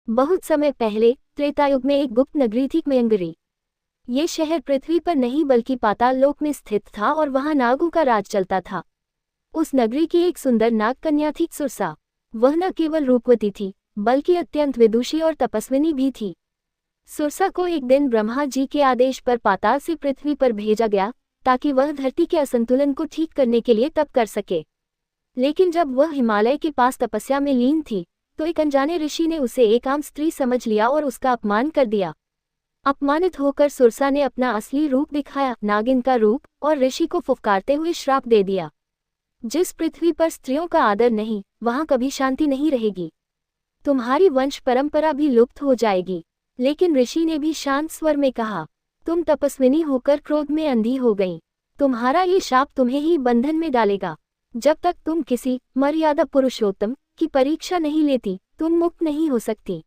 बहुत समय पहले त्रेतायुग में एक गुप्त नगरी थी मयंगरी। ये शहर पृथ्वी पर नहीं बल्कि पाताल लोक में स्थित था और वहां नागों का राज चलता था। उस नगरी की एक सुंदर नाग कन्या थी सुरसा। वह न केवल रूपवती थी बल्कि अत्यंत विदुषी और तपस्विनी भी थी। सुरसा को एक दिन ब्रह्मा जी के आदेश पर पाताल से पृथ्वी पर भेजा गया ताकि वह धरती के असंतुलन को ठीक करने के लिए तप कर सके। लेकिन जब वह हिमालय के पास तपस्या में लीन थी तो एक अनजाने ऋषि ने उसे एक आम स्त्री समझ लिया और उसका अपमान कर दिया। अपमानित होकर सुरसा ने अपना असली रूप दिखाया, नागिन का रूप, और ऋषि को फुफकारते हुए श्राप दे दिया। जिस पृथ्वी पर स्त्रियों का आदर नहीं, वहां कभी शांति नहीं रहेगी। तुम्हारी वंश परंपरा भी लुप्त हो जाएगी। लेकिन ऋषि ने भी शांत स्वर में कहा, तुम तपस्विनी होकर क्रोध में अंधी हो गई। तुम्हारा ये शाप तुम्हें ही बंधन में डालेगा। जब तक तुम किसी मर्यादा पुरुषोत्तम की परीक्षा नहीं लेती, तुम मुक्त नहीं हो सकती।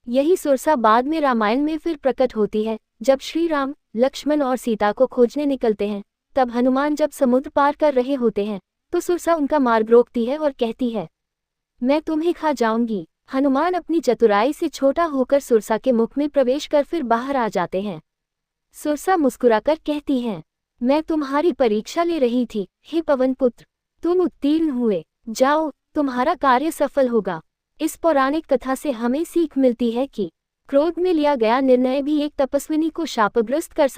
यही सुरसा बाद में रामायण में फिर प्रकट होती है। जब श्री राम, लक्ष्मण और सीता को खोजने निकलते हैं, तब हनुमान जब समुद्र पार कर रहे होते हैं तो सुरसा उनका मार्ग रोकती है और कहती है, मैं तुम्हें खा जाऊंगी। हनुमान अपनी चतुराई से छोटा होकर सुरसा के मुख में प्रवेश कर फिर बाहर आ जाते हैं। सुरसा मुस्कुराकर कहती हैं, मैं तुम्हारी परीक्षा ले रही थी, हे पवन पुत्र। तुम उत्तीर्ण हुए, जाओ, तुम्हारा कार्य सफल होगा। इस पौराणिक कथा से हमें सीख मिलती है कि क्रोध में लिया गया निर्णय भी एक तपस्विनी को शापग्रस्त कर सकता है।